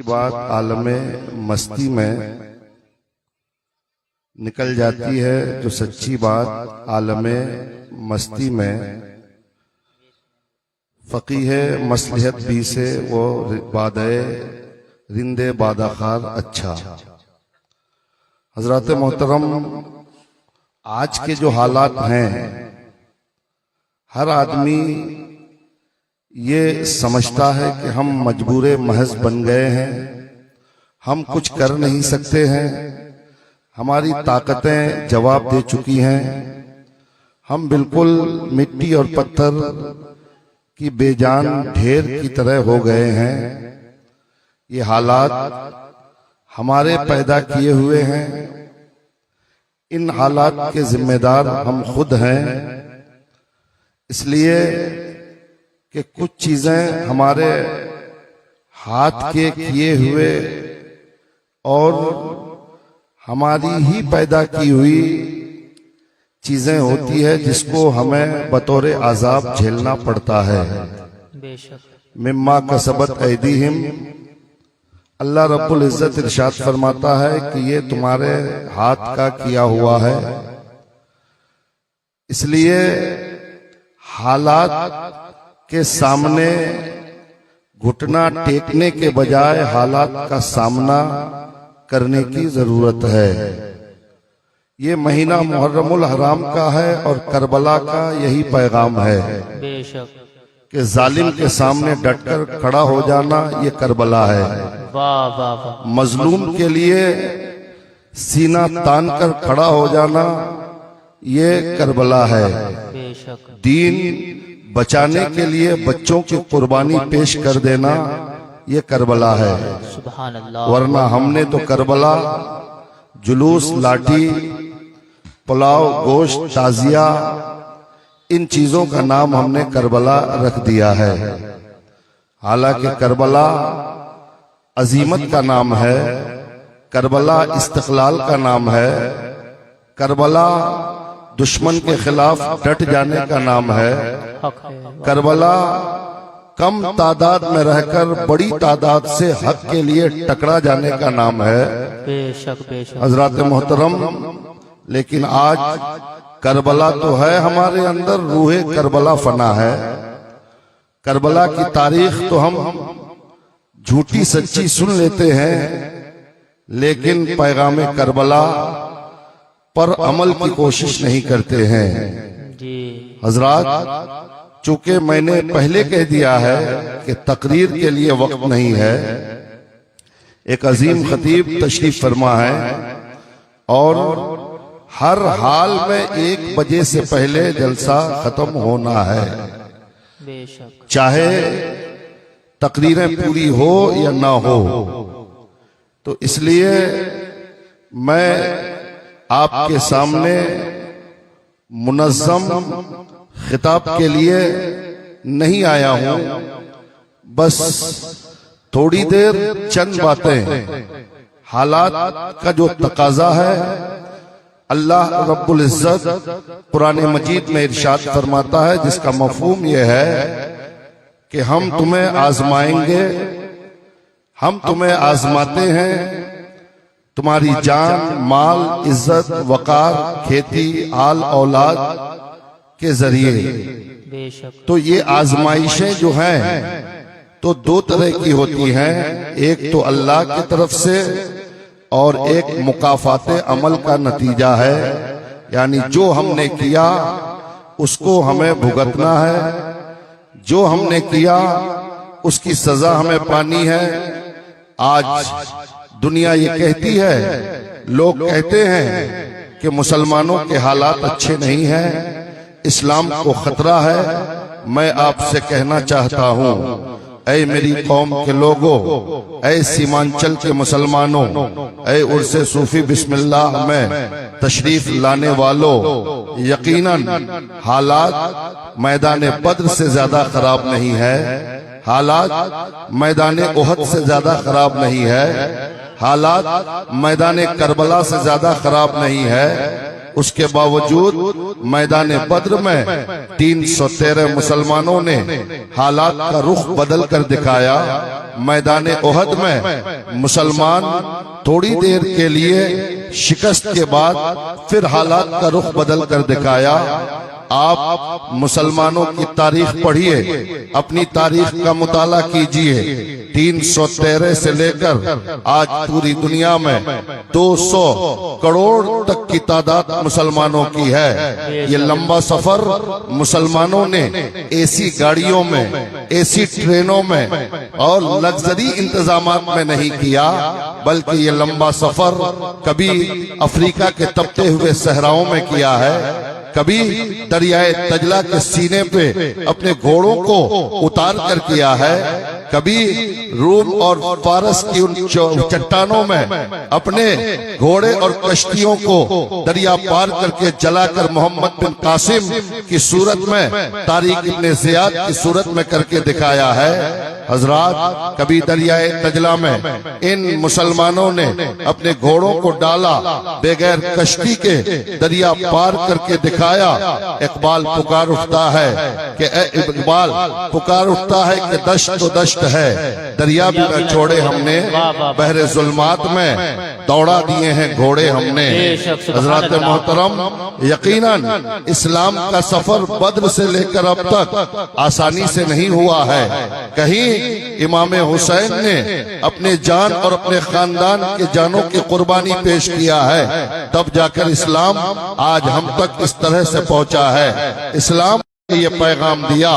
بات عالم مستی میں نکل جاتی ہے، جو سچی بات عالم مستی میں فقیہ مصلحت بھی سے وہ بادے رندے بادہ خار اچھا۔ حضرات محترم، آج کے جو حالات ہیں، ہر آدمی یہ سمجھتا ہے کہ ہم مجبور محض بن گئے ہیں، ہم کچھ کر نہیں سکتے ہیں، ہماری طاقتیں جواب دے چکی ہیں، ہم بالکل مٹی اور پتھر کی بے جان ڈھیر کی طرح ہو گئے ہیں۔ یہ حالات ہمارے پیدا کیے ہوئے ہیں، ان حالات کے ذمہ دار ہم خود ہیں، اس لیے کہ کچھ چیزیں ہمارے ہاتھ کے کیے ہوئے اور ہماری ہی پیدا کی ہوئی چیزیں ہوتی ہے جس کو ہمیں بطور عذاب جھیلنا پڑتا ہے۔ مما کسبت ایدیہم، اللہ رب العزت ارشاد فرماتا ہے کہ یہ تمہارے ہاتھ کا کیا ہوا ہے، اس لیے حالات کے سامنے گھٹنا ٹیکنے کے بجائے حالات کا سامنا کرنے کی ضرورت ہے۔ یہ مہینہ محرم الحرام کا ہے اور کربلا کا یہی پیغام ہے کہ ظالم کے سامنے ڈٹ کر کھڑا ہو جانا یہ کربلا ہے، مظلوم کے لیے سینہ تان کر کھڑا ہو جانا یہ کربلا ہے، دین بچانے کے لیے بچوں کی قربانی پیش کر دینا یہ کربلا ہے۔ ورنہ ہم نے تو کربلا جلوس، لاٹھی، پلاؤ، گوشت، تعزیہ، ان چیزوں کا نام ہم نے کربلا رکھ دیا ہے، حالانکہ کربلا عظیمت کا نام ہے، کربلا استقلال کا نام ہے، کربلا دشمن کے خلاف ڈٹ جانے کا نام ہے، کربلا کم تعداد میں رہ کر بڑی تعداد سے حق کے لیے ٹکرا جانے کا نام ہے۔ حضرات محترم، لیکن آج کربلا تو ہے ہمارے اندر، روح کربلا فنا ہے۔ کربلا کی تاریخ تو ہم جھوٹی سچی سن لیتے ہیں، لیکن پیغام کربلا پر عمل کی کوشش نہیں کرتے ہیں۔ حضرات، چونکہ میں نے پہلے کہہ دیا ہے کہ تقریر کے لیے وقت نہیں ہے، ایک عظیم خطیب تشریف فرما ہے اور ہر حال میں 1 بجے سے پہلے جلسہ ختم ہونا ہے، چاہے تقریریں پوری ہو یا نہ ہو۔ تو اس لیے میں آپ کے سامنے منظم خطاب کے لیے نہیں آیا ہوں، بس تھوڑی دیر چند باتیں، حالات کا جو تقاضا ہے، اللہ رب العزت قرآن مجید میں ارشاد فرماتا ہے، جس کا مفہوم یہ ہے کہ ہم تمہیں آزمائیں گے، ہم تمہیں آزماتے ہیں، تمہاری جان، مال، عزت، وقار، کھیتی، آل اولاد کے ذریعے۔ تو یہ آزمائشیں جو ہیں تو 2 طرح کی ہوتی ہیں، ایک تو اللہ کی طرف سے اور ایک مکافات عمل کا نتیجہ ہے، یعنی جو ہم نے کیا اس کو ہمیں بھگتنا ہے، جو ہم نے کیا اس کی سزا ہمیں پانی ہے۔ آج دنیا یہ کہتی ہے، لوگ کہتے ہیں کہ مسلمانوں کے حالات اچھے نہیں ہیں، اسلام کو خطرہ ہے۔ میں آپ سے کہنا چاہتا ہوں، اے میری قوم کے لوگوں، اے سیمانچل کے مسلمانوں، اے عرس صوفی بسم اللہ میں تشریف لانے والوں، یقیناً حالات میدان بدر سے زیادہ خراب نہیں ہے، حالات میدان احد سے زیادہ خراب نہیں ہے، حالات میدان کربلا سے زیادہ خراب نہیں ہے، اس کے باوجود میدان بدر میں 313 مسلمانوں نے حالات کا رخ بدل کر دکھایا۔ میدان احد میں مسلمان تھوڑی دیر کے لیے شکست کے بعد پھر حالات کا رخ بدل کر دکھایا۔ آپ مسلمانوں کی تاریخ پڑھیے، اپنی تاریخ کا مطالعہ کیجئے۔ 313 سے لے کر آج پوری دنیا میں 200 کروڑ تک کی تعداد مسلمانوں کی ہے۔ یہ لمبا سفر مسلمانوں نے ایسی گاڑیوں میں، ایسی ٹرینوں میں اور لگژری انتظامات میں نہیں کیا، بلکہ یہ لمبا سفر کبھی افریقہ کے تپتے ہوئے صحراؤں میں کیا ہے، کبھی دریائے دجلہ کے سینے پہ اپنے گھوڑوں کو اتار کر کیا ہے، کبھی روم اور فارس کی ان چٹانوں میں اپنے گھوڑے اور کشتیوں کو دریا پار کر کے جلا کر محمد بن قاسم کی صورت میں، طارق ابن زیاد کی صورت میں کر کے دکھایا ہے۔ حضرات، کبھی دریائے دجلہ میں ان مسلمانوں نے اپنے گھوڑوں کو ڈالا، بغیر کشتی کے دریا پار کر کے دکھایا۔ اقبال پکار اٹھتا ہے کہ اے اقبال پکار اٹھتا ہے کہ دشت تو دشت ہے، دریا بھی نہ چھوڑے ہم نے، بحر ظلمات میں دوڑا دیے ہیں گھوڑے ہم نے۔ حضرات محترم، یقیناً اسلام کا سفر بدر سے لے کر اب تک آسانی سے نہیں ہوا ہے۔ کہیں امام حسین نے اپنے جان اور اپنے خاندان کے جانوں کی قربانی پیش کیا ہے، تب جا کر اسلام آج ہم تک اس طرح سے پہنچا ہے۔ اسلام یہ پیغام دیا،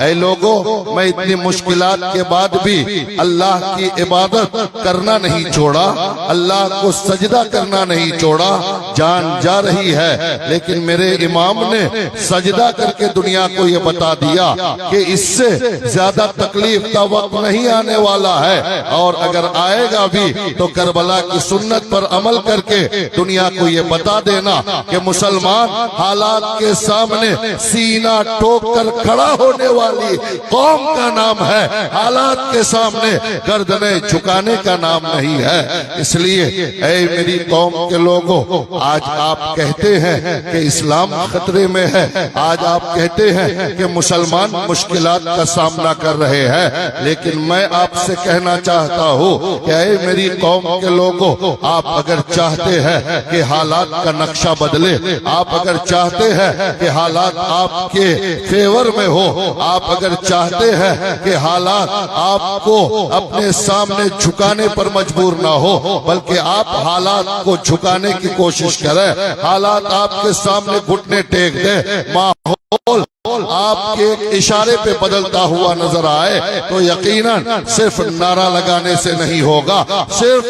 اے لوگو، میں اتنی مشکلات کے بعد بھی اللہ کی عبادت کرنا نہیں چھوڑا، اللہ کو سجدہ کرنا نہیں چھوڑا۔ جان جا رہی ہے لیکن میرے امام نے سجدہ کر کے دنیا کو یہ بتا دیا کہ اس سے زیادہ تکلیف کا وقت نہیں آنے والا ہے، اور اگر آئے گا بھی تو کربلا کی سنت پر عمل کر کے دنیا کو یہ بتا دینا کہ مسلمان حالات کے سامنے سینہ ٹوک کر کھڑا ہونے والی قوم کا نام ہے، حالات کے سامنے گردنیں جھکانے کا نام نہیں ہے۔ اس لیے اے میری قوم کے لوگوں، آج آپ کہتے ہیں کہ اسلام خطرے میں ہے، آج آپ کہتے ہیں کہ مسلمان مشکلات کا سامنا کر رہے ہیں، لیکن میں آپ سے کہنا چاہتا ہوں کہ اے میری قوم کے لوگوں، آپ اگر چاہتے ہیں کہ حالات کا نقشہ بدلے، آپ اگر چاہتے ہیں کہ حالات آپ کے فیور میں ہو، آپ اگر چاہتے ہیں کہ حالات آپ کو اپنے سامنے جھکانے پر مجبور نہ ہو، بلکہ آپ حالات کو جھکانے کی کوشش کریں، حالات آپ کے سامنے گھٹنے ٹیک دیں، ماحول آپ کے ایک اشارے پہ بدلتا ہوا نظر آئے، تو یقیناً صرف نعرہ لگانے سے نہیں ہوگا، صرف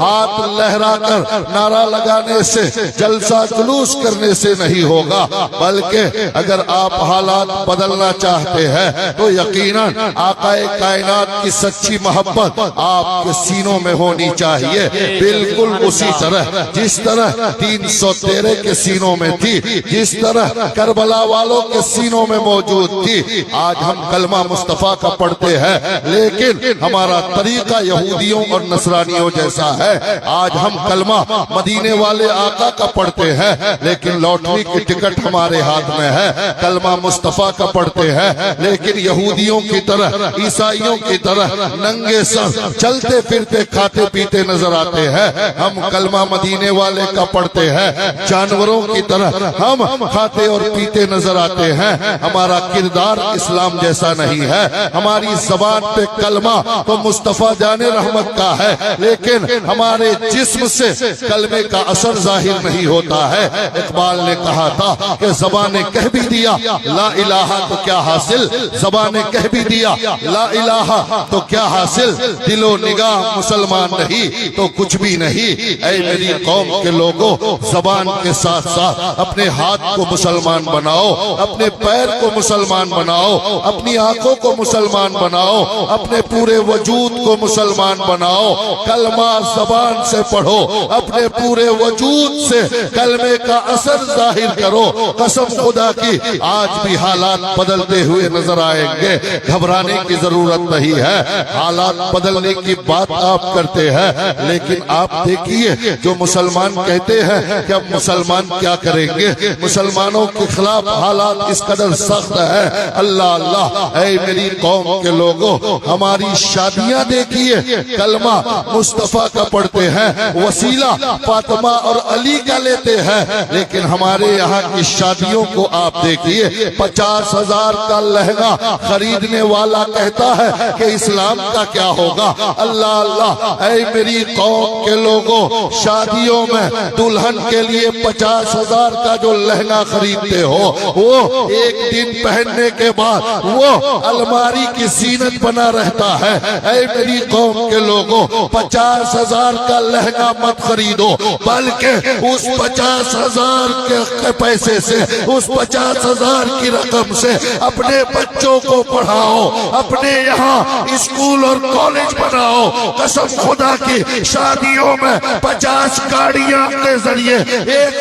ہاتھ لہرا کر نعرہ لگانے سے، جلسہ جلوس کرنے سے نہیں ہوگا، بلکہ اگر آپ حالات بدلنا چاہتے ہیں تو یقیناً آقا کائنات کی سچی محبت آپ کے سینوں میں ہونی چاہیے، بالکل اسی طرح جس طرح 313 کے سینوں میں تھی، جس طرح کربلا والوں کے سینوں میں موجود تھی۔ آج ہم کلمہ مصطفیٰ کا پڑھتے ہیں لیکن ہمارا طریقہ یہودیوں اور نصرانیوں جیسا ہے۔ آج ہم کلمہ مدینے والے آقا کا پڑھتے ہیں لیکن لوٹری کی ٹکٹ ہمارے ہاتھ میں ہے۔ کلمہ مصطفیٰ کا پڑھتے ہیں لیکن یہودیوں کی طرح، عیسائیوں کی طرح ننگے سر چلتے پھرتے کھاتے پیتے نظر آتے ہیں۔ ہم کلمہ مدینے والے کا پڑھتے ہیں، جانوروں کی طرح ہم کھاتے اور پیتے نظر آتے ہیں۔ ہمارا کردار اسلام جیسا نہیں ہے، ہماری زبان پہ کلمہ تو مصطفیٰ جان رحمت کا ہے لیکن ہمارے جسم سے کلمے کا اثر ظاہر نہیں ہوتا ہے۔ اقبال نے کہا تھا کہ زبان نے کہہ بھی دیا لا الہ تو کیا حاصل، زبان نے کہہ بھی دیا لا الہ تو کیا حاصل، دل و نگاہ مسلمان نہیں تو کچھ بھی نہیں۔ اے میری قوم کے لوگوں، زبان کے ساتھ ساتھ اپنے ہاتھ کو مسلمان بناؤ، اپنے پیر کو مسلمان بناؤ، اپنی آنکھوں کو مسلمان بناؤ، اپنے پورے وجود کو مسلمان بناؤ، کلمہ زبان سے پڑھو، اپنے پورے وجود سے کلمے کا اثر ظاہر کرو۔ قسم خدا کی آج بھی حالات بدلتے ہوئے نظر آئیں گے، گھبرانے کی ضرورت نہیں ہے۔ حالات بدلنے کی بات آپ کرتے ہیں، لیکن آپ دیکھیے جو مسلمان کہتے ہیں کہ اب مسلمان کیا کریں گے، مسلمانوں کے خلاف حالات اس قدر سخت ہے۔ اللہ اللہ، اے میری قوم کے لوگوں، ہماری شادیاں دیکھیے، کلمہ مصطفیٰ کا پڑھتے ہیں، وسیلہ فاطمہ اور علی کا لیتے ہیں، لیکن ہمارے یہاں کی شادیوں کو آپ دیکھیے، 50,000 کا لہنگا خریدنے والا کہتا ہے کہ اسلام کا کیا ہوگا۔ اللہ اللہ، اے میری قوم کے لوگوں، شادیوں میں دلہن کے لیے 50,000 کا جو لہنگا خریدتے ہو، وہ ایک دن پہننے کے بعد وہ الماری کی زینت بنا رہتا ہے۔ اے میری قوم کے لوگوں، 50,000 کا لہنگا مت خریدو، بلکہ اس 50,000 کے پیسے سے، اس 50,000 کی رقم سے اپنے بچوں کو پڑھاؤ، اپنے یہاں اسکول اور کالج بناؤ۔ قسم خدا کی شادیوں میں 50 گاڑیاں کے ذریعے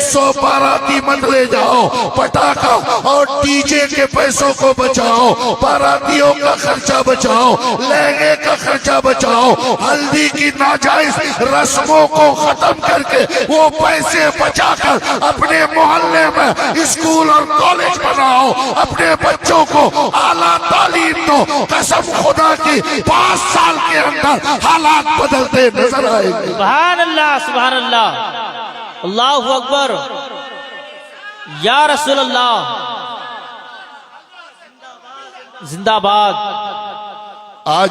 100 باراتی مت لے جاؤ، پٹاخہ اور ڈی جے کے پیسوں کو بچاؤ، باراتیوں کا خرچہ بچاؤ، لہنگے کا خرچہ بچاؤ، ہلدی کی ناجائز رسموں کو ختم کر کے وہ پیسے بچا کر اپنے محلے میں اسکول اور کالج بناؤ، اپنے بچوں کو اعلیٰ تعلیم دو۔ قسم خدا کی 5 سال کے اندر حالات بدلتے نظر آئیں گے۔ سبحان اللہ، سبحان اللہ، اللہ اکبر، یا رسول اللہ، زندہ باد۔ آج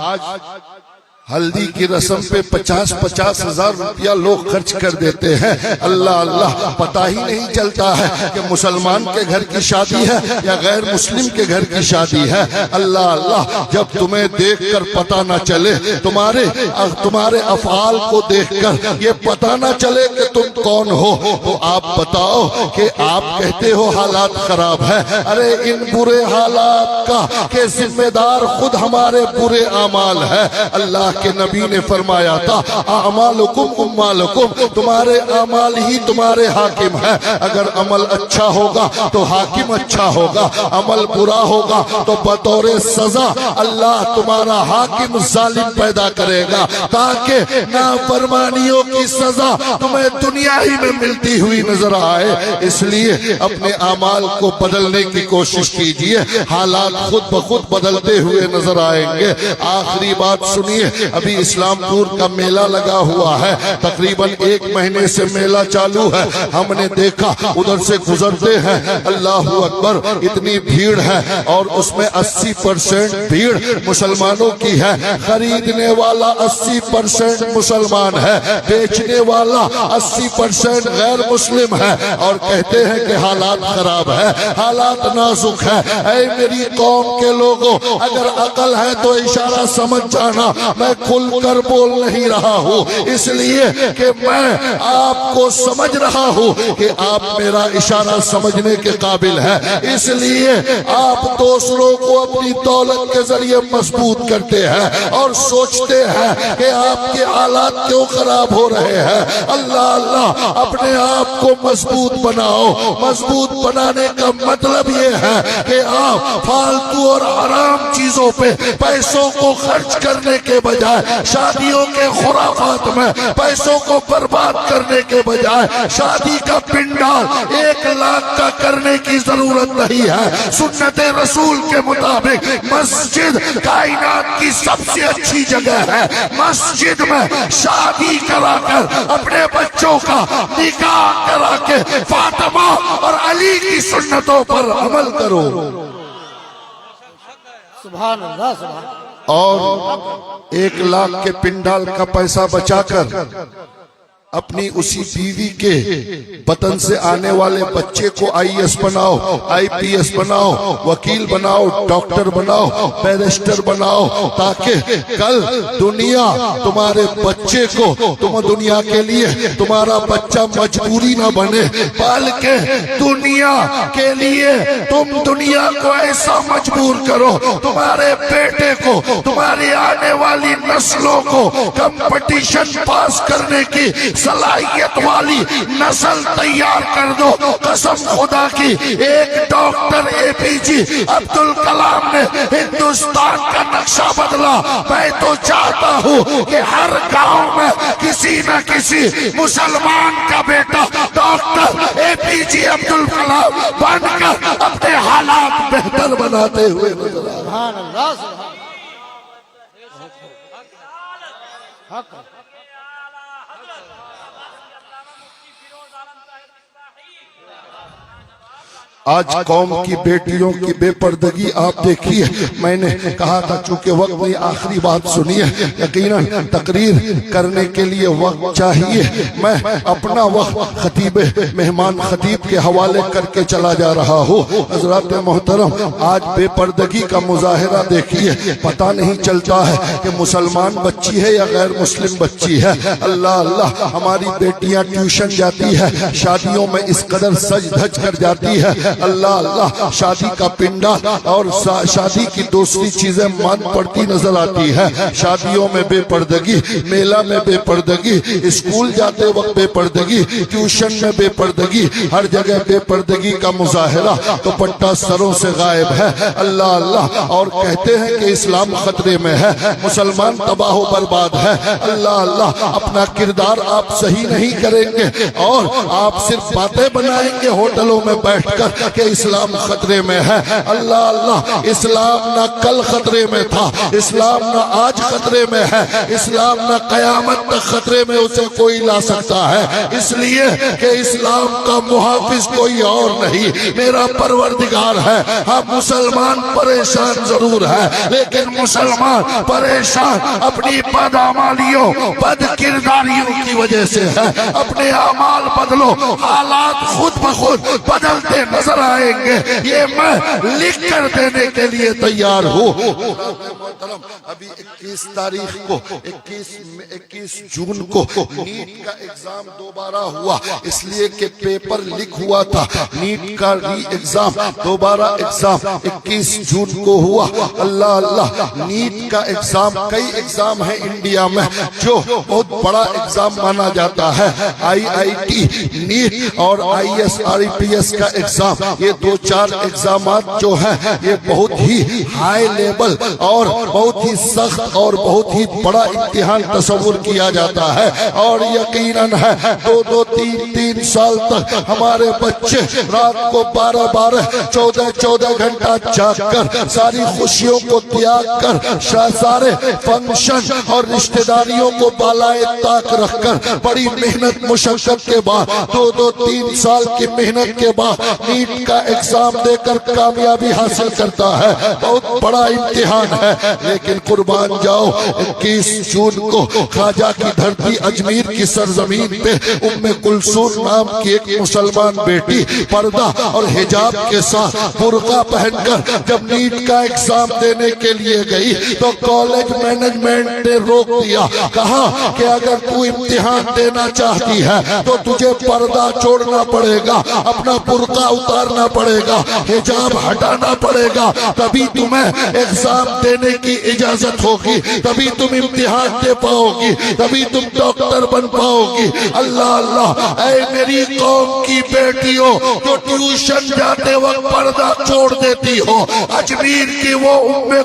ہلدی کی رسم پہ 50,000 روپیہ لوگ خرچ کر دیتے ہیں۔ اللہ اللہ، پتہ ہی نہیں چلتا ہے کہ مسلمان کے گھر کی شادی ہے یا غیر مسلم کے گھر کی شادی ہے۔ اللہ اللہ، جب تمہیں دیکھ کر پتہ نہ چلے، تمہارے افعال کو دیکھ کر یہ پتہ نہ چلے کہ تم کون ہو، تو آپ بتاؤ کہ آپ کہتے ہو حالات خراب ہے۔ ارے ان برے حالات کا کہ ذمہ دار خود ہمارے برے اعمال ہے۔ اللہ کے نبی نے فرمایا تھا، اعمالکم امالکم، تمہارے اعمال ہی تمہارے حاکم ہیں۔ اگر عمل اچھا ہوگا تو حاکم اچھا ہوگا، عمل برا ہوگا تو بطور سزا اللہ تمہارا حاکم ظالم پیدا کرے گا، تاکہ نافرمانیوں کی سزا تمہیں دنیا ہی میں ملتی ہوئی نظر آئے۔ اس لیے اپنے اعمال کو بدلنے کی کوشش کیجئے، حالات خود بخود بدلتے ہوئے نظر آئیں گے۔ آخری بات سنیے، ابھی اسلام پور کا میلہ لگا ہوا ہے، تقریباً 1 مہینے سے میلہ چالو ہے۔ ہم نے دیکھا ادھر سے گزرتے ہیں، اللہ اکبر، اتنی بھیڑ ہے اور اس میں 80% بھیڑ مسلمانوں کی ہے۔ خریدنے والا 80% مسلمان ہے، بیچنے والا 80% غیر مسلم ہے، اور کہتے ہیں کہ حالات خراب ہے، حالات نازک ہے۔ اے میری قوم کے لوگوں، اگر عقل ہے تو اشارہ سمجھ جانا، میں کھل کر بول نہیں رہا ہوں، اس لیے کہ میں آپ کو سمجھ رہا ہوں کہ آپ میرا اشارہ سمجھنے کے قابل ہے۔ اس لیے آپ دوسروں کو اپنی دولت کے ذریعے مضبوط کرتے ہیں اور سوچتے ہیں کہ آپ کے حالات کیوں خراب ہو رہے ہیں۔ اللہ اللہ، اپنے آپ کو مضبوط بناؤ۔ مضبوط بنانے کا مطلب یہ ہے کہ آپ فالتو اور حرام چیزوں پہ پیسوں کو خرچ کرنے کے بجائے، شادیوں کے خرافات میں پیسوں کو برباد کرنے کے بجائے، شادی کا پنڈال 1 لاکھ کا کرنے کی ضرورت نہیں ہے۔ سنت رسول کے مطابق مسجد کائنات کی سب سے اچھی جگہ ہے۔ مسجد میں شادی کرا کر اپنے بچوں کا نکاح کرا کے فاطمہ اور علی کی سنتوں پر عمل کرو۔ سبحان اللہ، سبحان اللہ۔ اور 1 لاکھ کے پنڈال کا پیسہ بچا کر اپنی اسی بیوی کے بطن سے آنے والے بچے کو IAS بناؤ، IPS بناؤ، وکیل بناؤ، ڈاکٹر بناؤ، بیرسٹر بناؤ، تاکہ کل دنیا تمہارے بچے کو تم دنیا کے لیے تمہارا بچہ مجبوری نہ بنے، بلکہ دنیا کے لیے تم دنیا کو ایسا مجبور کرو، تمہارے بیٹے کو، تمہاری آنے والی نسلوں کو کمپٹیشن پاس کرنے کی صلاحیت والی نسل تیار کر دو۔ قسم خدا کی، ایک ڈاکٹر APJ عبدالکلام نے ہندوستان کا نقشہ بدلا۔ میں تو چاہتا ہوں کہ ہر گاؤں میں کسی نہ کسی مسلمان کا بیٹا ڈاکٹر APJ عبدالکلام بن کر اپنے حالات بہتر بناتے ہوئے نظر آ رہے ہیں۔ سبحان اللہ، سبحان حق۔ آج قوم کی بیٹیوں کی بے پردگی آپ دیکھیے۔ میں نے کہا تھا چونکہ وقت نہیں، آخری بات سنیے۔ یقیناً تقریر کرنے کے لیے وقت چاہیے، میں اپنا وقت خطیب مہمان خطیب کے حوالے کر کے چلا جا رہا ہوں۔ حضرات محترم، آج بے پردگی کا مظاہرہ دیکھیے، پتہ نہیں چلتا ہے کہ مسلمان بچی ہے یا غیر مسلم بچی ہے۔ اللہ اللہ، ہماری بیٹیاں ٹیوشن جاتی ہے، شادیوں میں اس قدر سج دھج کر جاتی ہے۔ اللہ اللہ، شادی کا پنڈال اور شادی کی دوسری چیزیں مان پڑتی نظر آتی ہے۔ شادیوں میں بے پردگی، میلہ میں بے پردگی، اسکول جاتے وقت بے پردگی، ٹیوشن میں بے پردگی، ہر جگہ بے پردگی کا مظاہرہ، دوپٹہ سروں سے غائب ہے۔ اللہ اللہ، اور کہتے ہیں کہ اسلام خطرے میں ہے، مسلمان تباہ و برباد ہے۔ اللہ اللہ، اپنا کردار آپ صحیح نہیں کریں گے اور آپ صرف باتیں بنائیں گے ہوٹلوں میں بیٹھ کر کہ اسلام خطرے میں ہے۔ اللہ اللہ، اسلام نہ کل خطرے میں تھا، اسلام نہ آج خطرے میں ہے، اسلام نہ قیامت تک خطرے میں اسے کوئی لا سکتا ہے، اس لیے کہ اسلام کا محافظ کوئی اور نہیں، میرا پروردگار ہے۔ ہاں، مسلمان پریشان ضرور ہے، لیکن مسلمان پریشان اپنی بدعمالیوں، بد کرداریوں کی وجہ سے ہے۔ اپنے اعمال بدلو، حالات خود بخود بدلتے نظر آئیں گے، یہ میں لکھ کر دینے کے لیے تیار ہوں۔ ابھی 21 تاریخ کو 21 جون کو نیٹ کا ایگزام دوبارہ ہوا، اس لیے کہ پیپر لیک ہوا تھا۔ نیٹ کا ری ایگزام، دوبارہ ایگزام 21 جون کو ہوا۔ اللہ اللہ، نیٹ کا ایگزام، کئی ایگزام ہیں انڈیا میں جو بہت بڑا ایگزام مانا جاتا ہے۔ IIT نیٹ اور IAS RPS کا ایگزام، یہ دو چار ایگزامات جو ہیں یہ بہت ہی ہائی لیول اور بہت ہی سخت اور بہت ہی بڑا امتحان تصور کیا جاتا ہے، اور یقیناً ہے 2-3 سال تک ہمارے بچے رات کو 12 14 گھنٹہ جاگ کر ساری خوشیوں کو تیاگ کر سارے فنکشن اور رشتہ داریوں کو بالائے طاق رکھ کر بڑی محنت مشقت کے بعد 2-3 سال کی محنت کے بعد نیٹ کا ایگزام دے کر کامیابی حاصل کرتا ہے۔ بہت بڑا امتحان ہے، لیکن قربان جاؤ 21 جون کو خواجہ کی دھرتی اجمیر کی سرزمین پہ کلثوم نام کی ایک مسلمان بیٹی پردہ اور حجاب کے ساتھ برقع پہن کر جب نیٹ کا ایگزام دینے کے لیے گئی تو کالج مینجمنٹ نے روک دیا، کہا کہ اگر تو امتحان دینا چاہتی ہے تو تجھے پردہ چھوڑنا پڑے گا، اپنا برقع اتارنا پڑے گا، حجاب ہٹانا پڑے گا، تبھی تمہیں ایگزام دینے کی اجازت ہوگی، تبھی تم امتحان دے پاؤ گی، تبھی تم ڈاکٹر بن پاؤ گی۔ اللہ اللہ، اے میری قوم کی بیٹیوں جو ٹیوشن جاتے وقت پردہ چھوڑ دیتی ہو، اجمیر کی وہ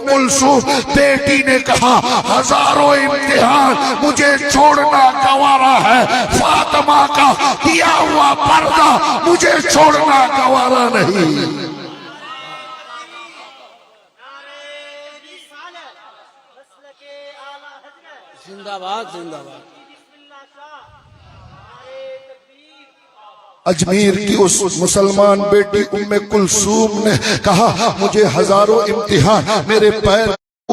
کلثوم بیٹی نے کہا ہزاروں امتحان مجھے چھوڑنا گوارا ہے، فاطمہ کا کیا ہوا پردہ مجھے چھوڑنا گوارا نہیں۔ زندہ باد، زندہ باد۔ اجمیر کی اس مسلمان بیٹی کلثوم نے کہا مجھے ہزاروں امتحان میرے پیر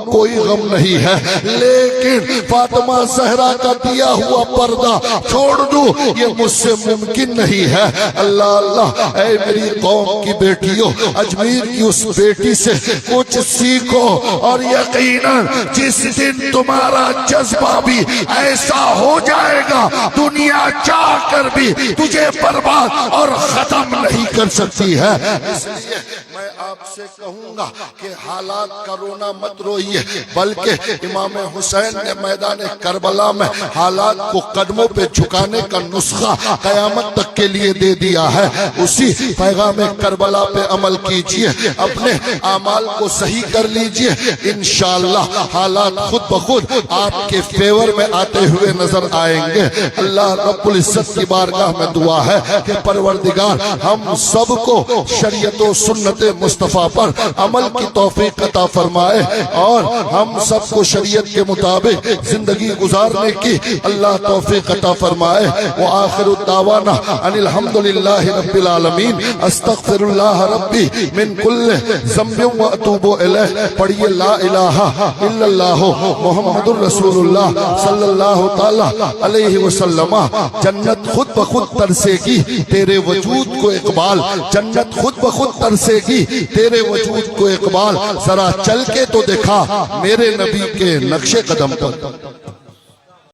کوئی غم نہیں ہے، لیکن فاطمہ زہرا کا دیا ہوا پردہ چھوڑ دوں یہ مجھ سے ممکن نہیں ہے۔ اللہ اللہ، اے میری قوم کی بیٹیوں، اجمیر کی اس بیٹی سے کچھ سیکھو، اور یقیناً جس دن تمہارا جذبہ بھی ایسا ہو جائے گا دنیا چاہ کر بھی تجھے برباد اور ختم نہیں کر سکتی ہے۔ اس لیے میں آپ سے کہوں گا کہ حالات کا رونا مت روئیے، بلکہ امام حسین نے میدان کربلا میں حالات کو قدموں پہ جھکانے کا نسخہ قیامت تک کے لیے دے دیا ہے۔ اسی پیغام کربلا پہ عمل کیجئے، اپنے اعمال کو صحیح کر لیجئے، انشاءاللہ حالات خود بخود آپ کے فیور میں آتے ہوئے نظر آئیں گے۔ اللہ رب العزت کی بارگاہ میں دعا ہے کہ پروردگار ہم سب کو شریعت و سنت مصطفیٰ پر عمل کی توفیق عطا فرمائے، اور ہم سب کو شریعت کے مطابق زندگی گزارنے کی اللہ توفیق عطا فرمائے۔ وآخر الدعوانا ان الحمدللہ رب العالمین، استغفر اللہ ربی من کل ذنب و اتوب الیہ۔ پڑھیے لا الہ الا اللہ محمد الرسول اللہ صلی اللہ تعالی علیہ وسلم۔ جنت خود بخود ترسے گی تیرے وجود کو اقبال، جنت خود بخود ترسے گی تیرے وجود کو اقبال، ذرا چل کے تو دکھا میرے نبی کے نقش قدم پر۔